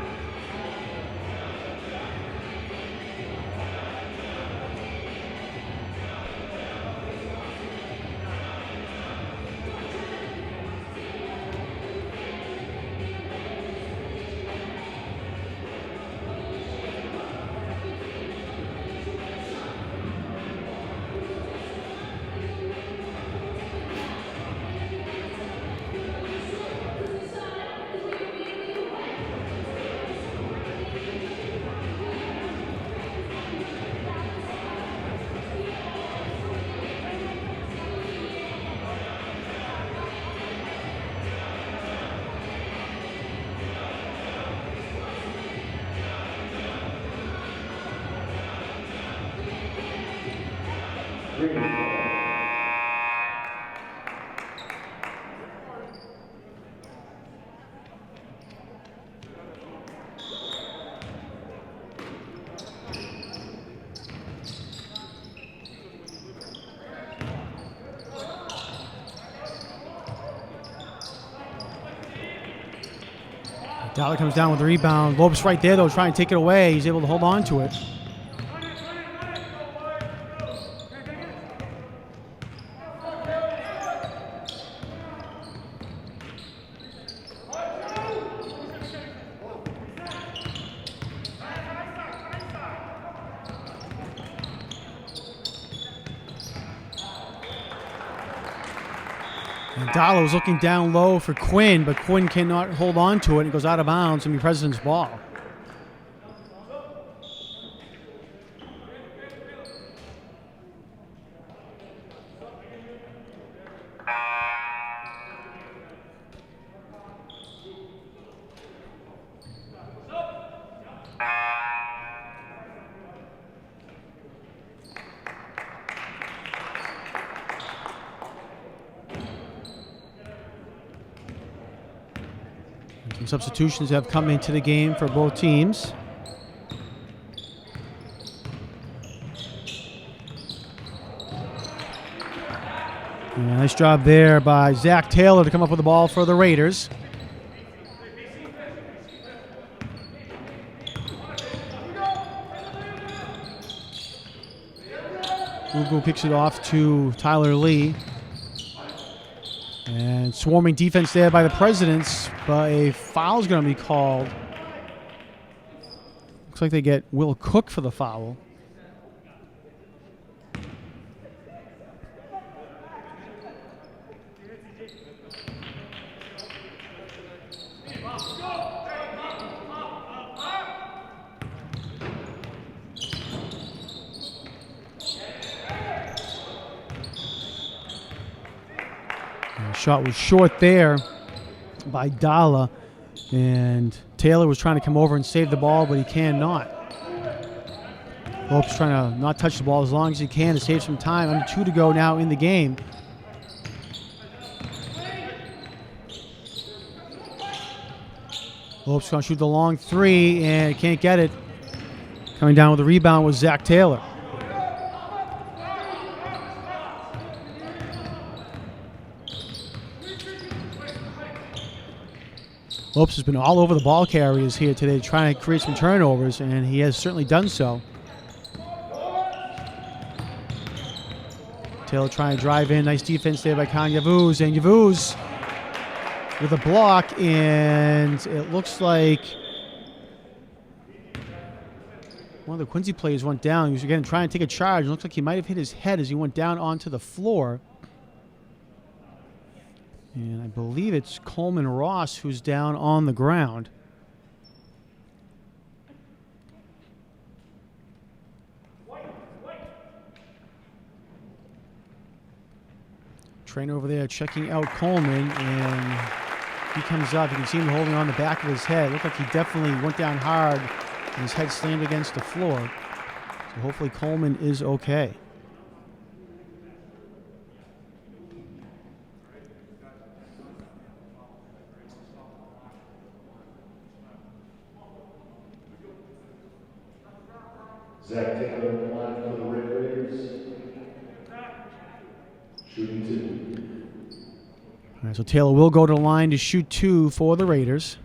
Dollar comes down with the rebound. Lopes right there, though, trying to take it away. He's able to hold on to it. Dalla was looking down low for Quinn, but Quinn cannot hold on to it. It goes out of bounds and be President's ball. Some substitutions have come into the game for both teams. And nice job there by Zach Taylor to come up with the ball for the Raiders. Ugo kicks it off to Tyler Lee. And swarming defense there by the Presidents, but a foul's going to be called. Looks like they get Will Cook for the foul. Shot was short there by Dalla, and Taylor was trying to come over and save the ball, but he cannot. Lopes trying to not touch the ball as long as he can to save some time. Under 2 to go now in the game. Lopes going to shoot the long 3 and can't get it. Coming down with the rebound was Zach Taylor. Lopes has been all over the ball carriers here today trying to create some turnovers, and he has certainly done so. Taylor trying to drive in. Nice defense there by Khan Yavuz. And Yavuz with a block, and it looks like one of the Quincy players went down. He was again trying to take a charge. It looks like he might have hit his head as he went down onto the floor. And I believe it's Coleman Ross who's down on the ground. Trainer over there checking out Coleman, and he comes up. You can see him holding on the back of his head. Looked like he definitely went down hard, and his head slammed against the floor. So hopefully Coleman is okay. Zach Taylor on the line for the Red Raiders. Shooting 2. All right, so Taylor will go to the line to shoot 2 for the Raiders.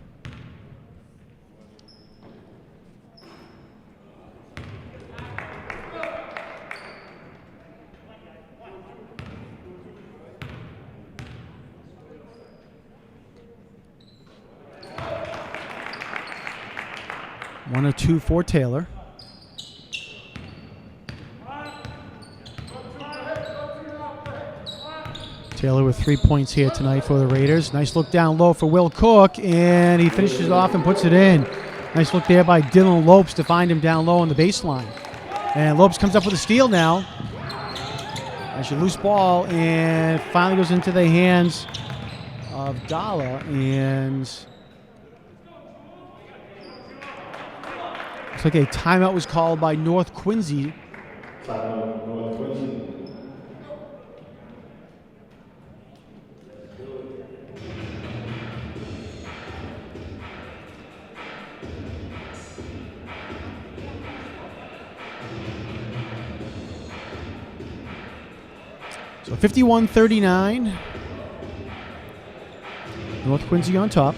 One or two for Taylor. Taylor with 3 points here tonight for the Raiders. Nice look down low for Will Cook, and he finishes off and puts it in. Nice look there by Dylan Lopes to find him down low on the baseline. And Lopes comes up with a steal now. That's a loose ball, and finally goes into the hands of Dalla, and looks like a timeout was called by North Quincy. Timeout, North Quincy. So 51-39. North Quincy on top.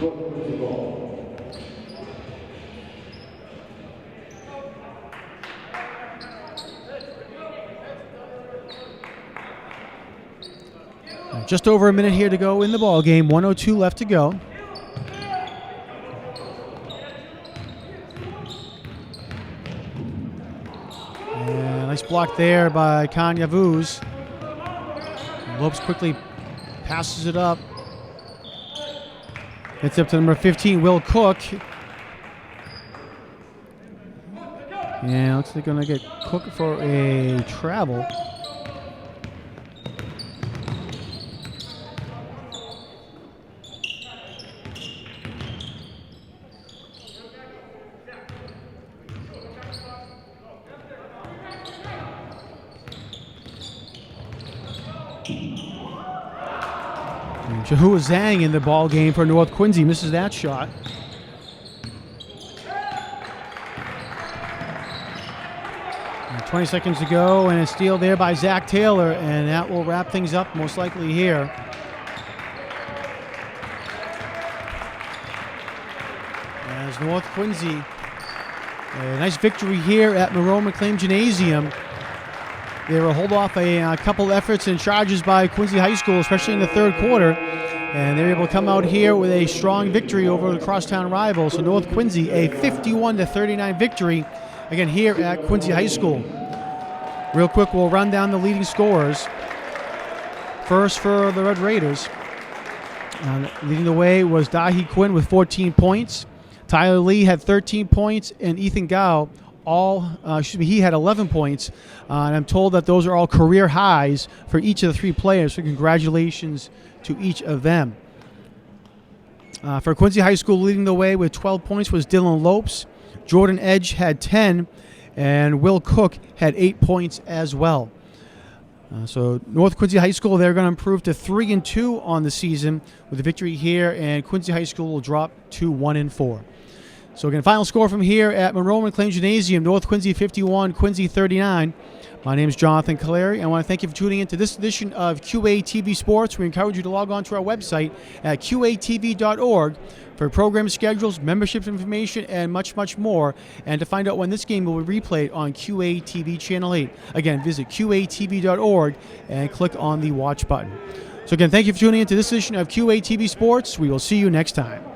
North Quincy ball. Just over a minute here to go in the ball game. 1:02 left to go. And nice block there by Kanya Vuz. Lopes quickly passes it up. It's up to number 15, Will Cook. And looks like they're going to get Cook for a travel. Jahua Zhang in the ball game for North Quincy misses that shot. And 20 seconds to go, and a steal there by Zach Taylor, and that will wrap things up most likely here. As North Quincy, a nice victory here at Monroe McLean Gymnasium. They will hold off a couple efforts and charges by Quincy High School, especially in the third quarter. And they're able to come out here with a strong victory over the crosstown rival. So North Quincy, a 51-39 victory, again, here at Quincy High School. Real quick, we'll run down the leading scorers. First for the Red Raiders. Leading the way was Dahi Quinn with 14 points. Tyler Lee had 13 points, and Ethan Gao he had 11 points, and I'm told that those are all career highs for each of the three players, so congratulations to each of them. For Quincy High School, leading the way with 12 points was Dylan Lopes. Jordan Edge had 10, and Will Cook had 8 points as well. So North Quincy High School, they're going to improve to 3-2 on the season with a victory here, and Quincy High School will drop to 1-4. So again, final score from here at Monroe McLean Gymnasium: North Quincy 51, Quincy 39. My name is Jonathan Caleri, and I want to thank you for tuning in to this edition of QATV Sports. We encourage you to log on to our website at qatv.org for program schedules, membership information, and much, much more, and to find out when this game will be replayed on QATV Channel 8. Again, visit qatv.org and click on the watch button. So again, thank you for tuning in to this edition of QATV Sports. We will see you next time.